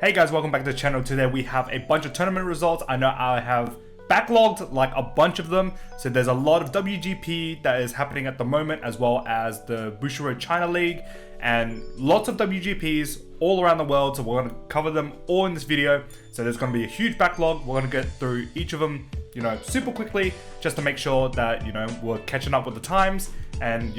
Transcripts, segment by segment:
Hey guys, welcome back to the channel. Today we have a bunch of tournament results. I know I have backlogged like a bunch of them. So there's a lot of WGP that is happening at the moment, as well as the Bushiroad China League and lots of WGPs all around the world. So we're going to cover them all in this video. So there's going to be a huge backlog. We're going to get through each of them, super quickly, just to make sure that, we're catching up with the times and,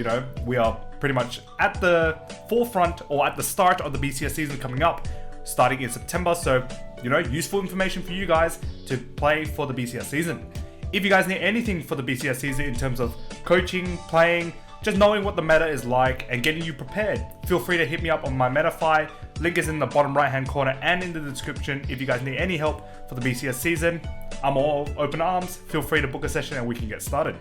we are pretty much at the forefront or at the start of the BCL season coming up, starting in September. So, useful information for you guys to play for the BCL season. If you guys need anything for the BCL season in terms of coaching, playing, just knowing what the meta is like and getting you prepared, feel free to hit me up on my Metafy. Link is in the bottom right hand corner and in the description. If you guys need any help for the BCL season, I'm all open arms. Feel free to book a session and we can get started.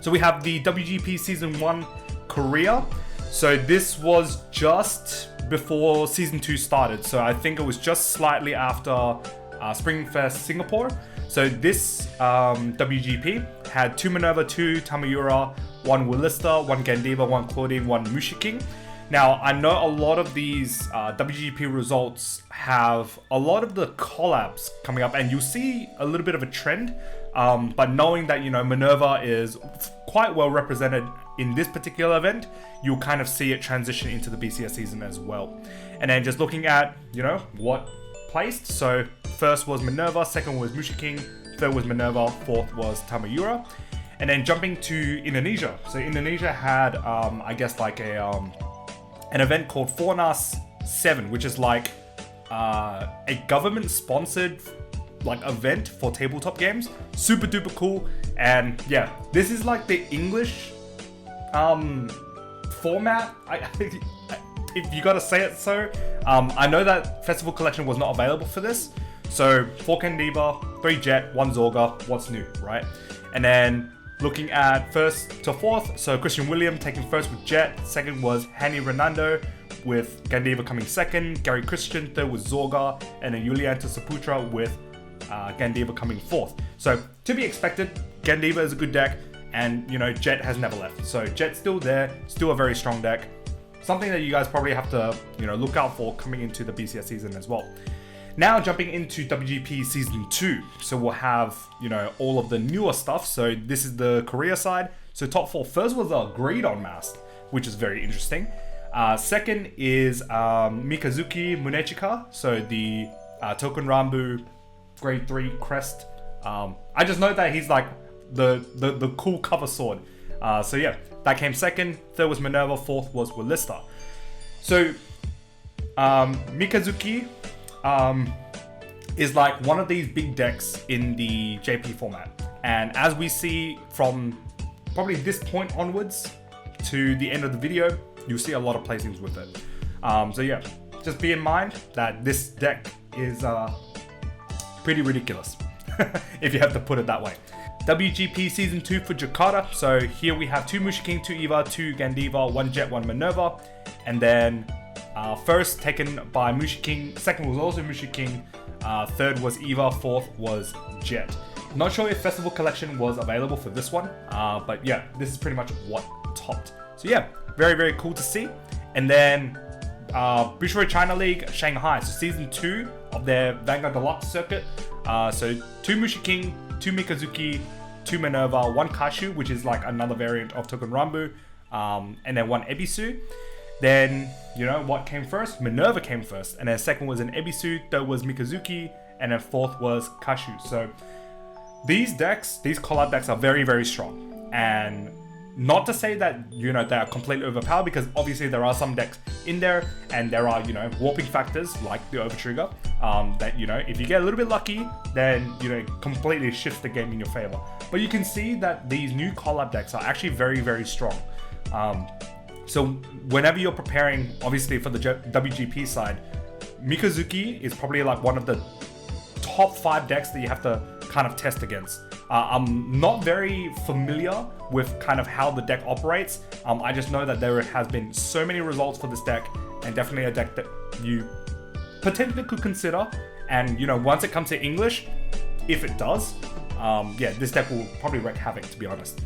So we have the WGP Season 1 Korea. So this was just before Season 2 started. So I think it was just slightly after Spring Fest Singapore. So this WGP had 2 Minerva, 2 Tamayura, 1 Willista, 1 Gandiva, 1 Claudine, 1 Mushiking. Now, I know a lot of these WGP results have a lot of the collabs coming up, and you'll see a little bit of a trend. But knowing that, Minerva is quite well represented in this particular event, you'll kind of see it transition into the BCL season as well. And then just looking at, what placed. So first was Minerva, second was Mushiking, third was Minerva, fourth was Tamayura. And then jumping to Indonesia. So Indonesia had, an event called Fornas 7, which is like a government-sponsored event for tabletop games. Super duper cool. And yeah, this is like the English format. If you gotta say it so. I know that Festival Collection was not available for this. So 4 Gandiva, 3 Jet, 1 Zorga, what's new, right? And then looking at first to fourth, so Christian William taking first with Jet, second was Hani Renando with Gandiva coming second, Gary Christian third with Zorga, and then Yulianta Saputra with Gandiva coming fourth. So to be expected, Gandiva is a good deck, and Jet has never left. So Jet's still there, still a very strong deck. Something that you guys probably have to look out for coming into the BCL season as well. Now jumping into WGP Season 2. So we'll have, all of the newer stuff. So this is the Korea side. So top 4 first was a Greedon Mask, which is very interesting. Second is Mikazuki Munechika. So the Token Rambu Grade 3 Crest. I just know that he's like the cool cover sword. So yeah, that came second. Third was Minerva. Fourth was Willista. So Mikazuki is like one of these big decks in the JP format. And as we see from probably this point onwards to the end of the video, you'll see a lot of placings with it. So yeah, just be in mind that this deck is pretty ridiculous, if you have to put it that way. WGP Season 2 for Jakarta. So here we have 2 Mushiking, 2 Eva, 2 Gandiva, 1 Jet, 1 Minerva. And then first taken by Mushiking, second was also Mushiking, third was Eva, fourth was Jet. Not sure if Festival Collection was available for this one, but yeah, this is pretty much what topped. So yeah, very, very cool to see. And then Bushiroad China League, Shanghai. So Season 2 of their Vanguard Deluxe circuit. So 2 Mushiking, 2 Mikazuki, 2 Minerva, 1 Kashu, which is like another variant of Token Rambu, and then 1 Ebisu. Then, what came first? Minerva came first, and then second was an Ebisu, third was Mikazuki, and then fourth was Kashu. So these decks, these collab decks are very, very strong. And not to say that, they are completely overpowered, because obviously there are some decks in there, and there are, warping factors like the Overtrigger, that, if you get a little bit lucky, then, it completely shifts the game in your favor. But you can see that these new collab decks are actually very, very strong. So whenever you're preparing, obviously for the WGP side, Mikazuki is probably like one of the top 5 decks that you have to kind of test against. I'm not very familiar with kind of how the deck operates. I just know that there has been so many results for this deck, and definitely a deck that you potentially could consider. And once it comes to English, if it does, this deck will probably wreak havoc, to be honest.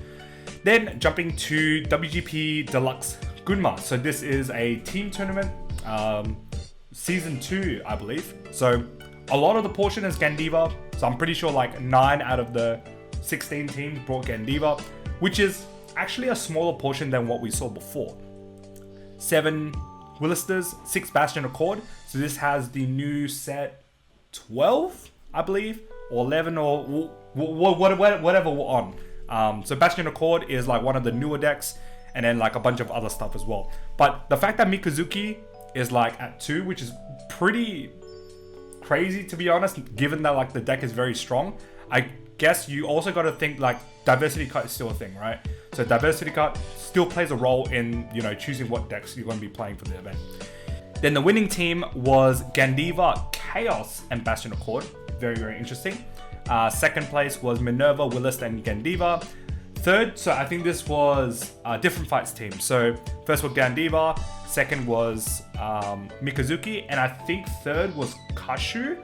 Then jumping to WGP Deluxe Gunma. So this is a team tournament. season 2, I believe. So a lot of the portion is Gandiva. So I'm pretty sure like 9 out of the 16 teams brought Gandiva, which is actually a smaller portion than what we saw before. 7 Willisters, 6 Bastion Accord. So this has the new set 12, I believe, or 11, or whatever we're on. So Bastion Accord is like one of the newer decks, and then like a bunch of other stuff as well. But the fact that Mikazuki is like at 2, which is pretty crazy to be honest, given that like the deck is very strong. I guess you also got to think like diversity cut is still a thing, right? So diversity cut still plays a role in, you know, choosing what decks you're going to be playing for the event. Then the winning team was Gandiva, Chaos, and Bastion Accord. Very, very interesting. Second place was Minerva, Willist, and Gandiva. Third, so I think this was different fights team. So first was Gandiva, second was Mikazuki, and I think third was Kashu,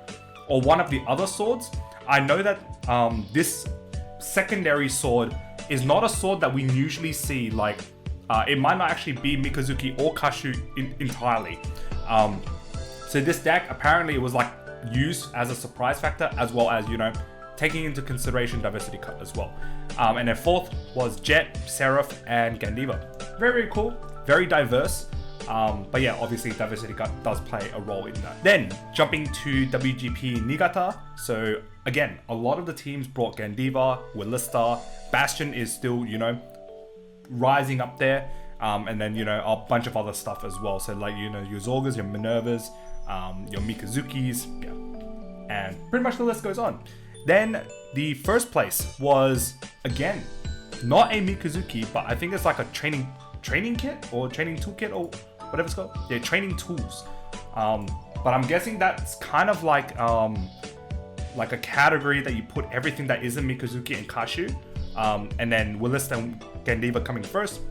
or one of the other swords. I know that this secondary sword is not a sword that we usually see. Like, it might not actually be Mikazuki or Kashu entirely. So this deck, apparently it was like used as a surprise factor, as well as, you know, taking into consideration diversity cut as well. And then fourth was Jet, Seraph, and Gandiva. Very, very cool, very diverse. But yeah, obviously diversity cut does play a role in that. Then jumping to WGP Niigata. So again, a lot of the teams brought Gandiva, Willista. Bastion is still, you know, rising up there. And then, you know, a bunch of other stuff as well. So like, you know, your Zorgas, your Minervas, your Mikazukis, yeah. And pretty much the list goes on. Then the first place was, again, not a Mikazuki, but I think it's like a training kit or training toolkit or whatever it's called. Yeah, training tools. But I'm guessing that's kind of like a category that you put everything that isn't Mikazuki and Kashu. And then Willist and Gandiva coming first.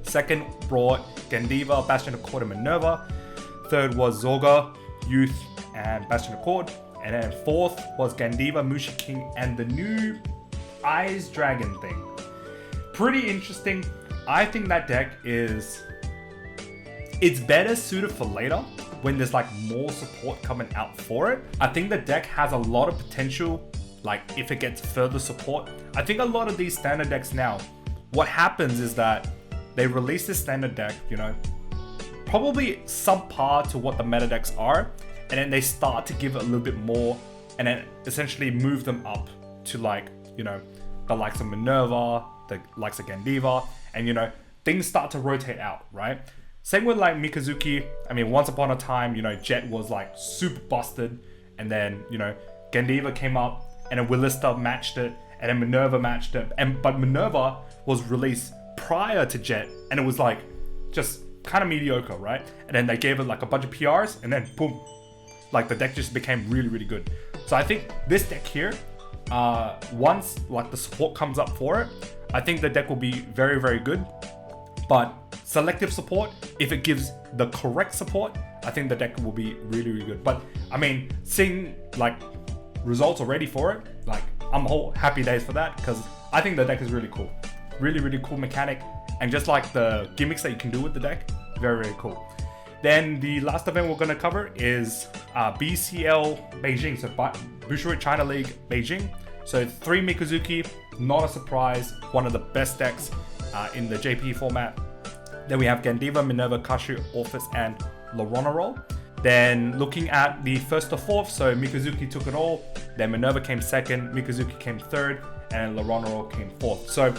Second brought Gandiva, Bastion Accord, and Minerva. Third was Zorga, Youth, and Bastion Accord. And then fourth was Gandiva, Mushi King, and the new Eyes Dragon thing. Pretty interesting. I think that deck it's better suited for later when there's like more support coming out for it. I think the deck has a lot of potential, like if it gets further support. I think a lot of these standard decks now, what happens is that they release this standard deck, you know, probably subpar to what the meta decks are, and then they start to give it a little bit more, and then essentially move them up to like, you know, the likes of Minerva, the likes of Gandiva, and you know, things start to rotate out, right? Same with like Mikazuki. I mean, once upon a time, you know, Jet was like super busted, and then, you know, Gandiva came up, and then Willista matched it, and then Minerva matched it, but Minerva was released prior to Jet, and it was like just kind of mediocre, right? And then they gave it like a bunch of PRs, and then boom, like the deck just became really, really good. So I think this deck here, once like the support comes up for it, I think the deck will be very, very good. But selective support, if it gives the correct support, I think the deck will be really, really good. But I mean, seeing like results already for it, like I'm all happy days for that, because I think the deck is really cool. Really, really cool mechanic, and just like the gimmicks that you can do with the deck, very, very cool. Then the last event we're going to cover is BCL Beijing, so Bushiroad China League Beijing. So 3 Mikazuki, not a surprise, one of the best decks in the JP format. Then we have Gandiva, Minerva, Kashu, Orphis, and Laronarol. Then looking at the first to fourth, so Mikazuki took it all, then Minerva came second, Mikazuki came third, and Laronarol came fourth. So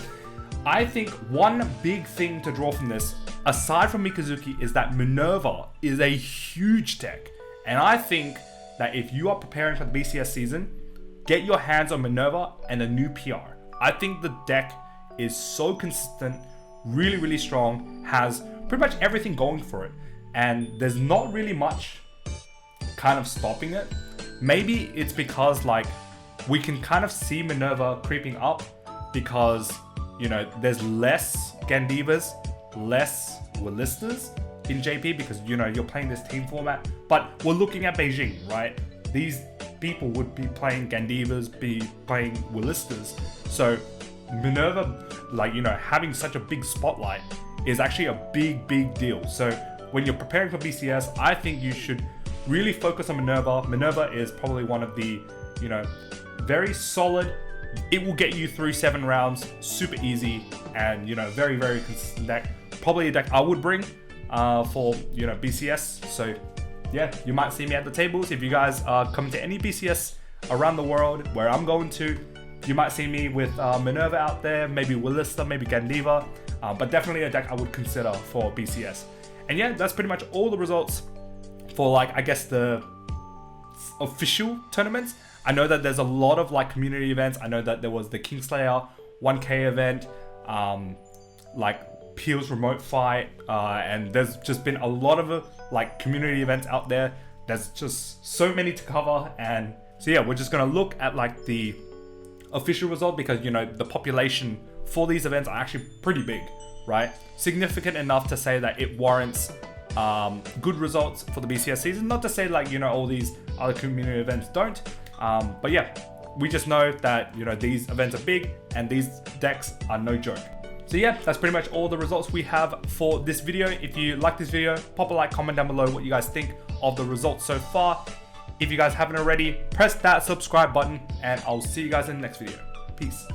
I think one big thing to draw from this, aside from Mikazuki, is that Minerva is a huge deck. And I think that if you are preparing for the BCS season, get your hands on Minerva and a new PR. I think the deck is so consistent, really, really strong, has pretty much everything going for it. And there's not really much kind of stopping it. Maybe it's because like we can kind of see Minerva creeping up because, you know, there's less Gandivas, less Willistas in JP because, you know, you're playing this team format. But we're looking at Beijing, right? These people would be playing Gandivas, be playing Willistas. So Minerva, like, you know, having such a big spotlight is actually a big, big deal. So when you're preparing for BCS, I think you should really focus on Minerva. Minerva is probably one of the, you know, very solid. It will get you through 7 rounds, super easy, and, you know, very, very consistent deck. Probably a deck I would bring for, you know, BCS. So yeah, you might see me at the tables. If you guys are coming to any BCS around the world where I'm going to, you might see me with Minerva out there, maybe Willista, maybe Gandiva, but definitely a deck I would consider for BCS. And yeah, that's pretty much all the results for, like, I guess the official tournaments. I know that there's a lot of like community events. I know that there was the Kingslayer 1K event, like Peel's remote fight, and there's just been a lot of like community events out there. There's just so many to cover, and so yeah, we're just gonna look at like the official result, because, you know, the population for these events are actually pretty big, right? Significant enough to say that it warrants good results for the BCS season. Not to say like, you know, all these other community events don't, but yeah, we just know that, you know, these events are big and these decks are no joke. So yeah, that's pretty much all the results we have for this video. If you like this video, pop a like, comment down below what you guys think of the results so far. If you guys haven't already, press that subscribe button, and I'll see you guys in the next video. Peace.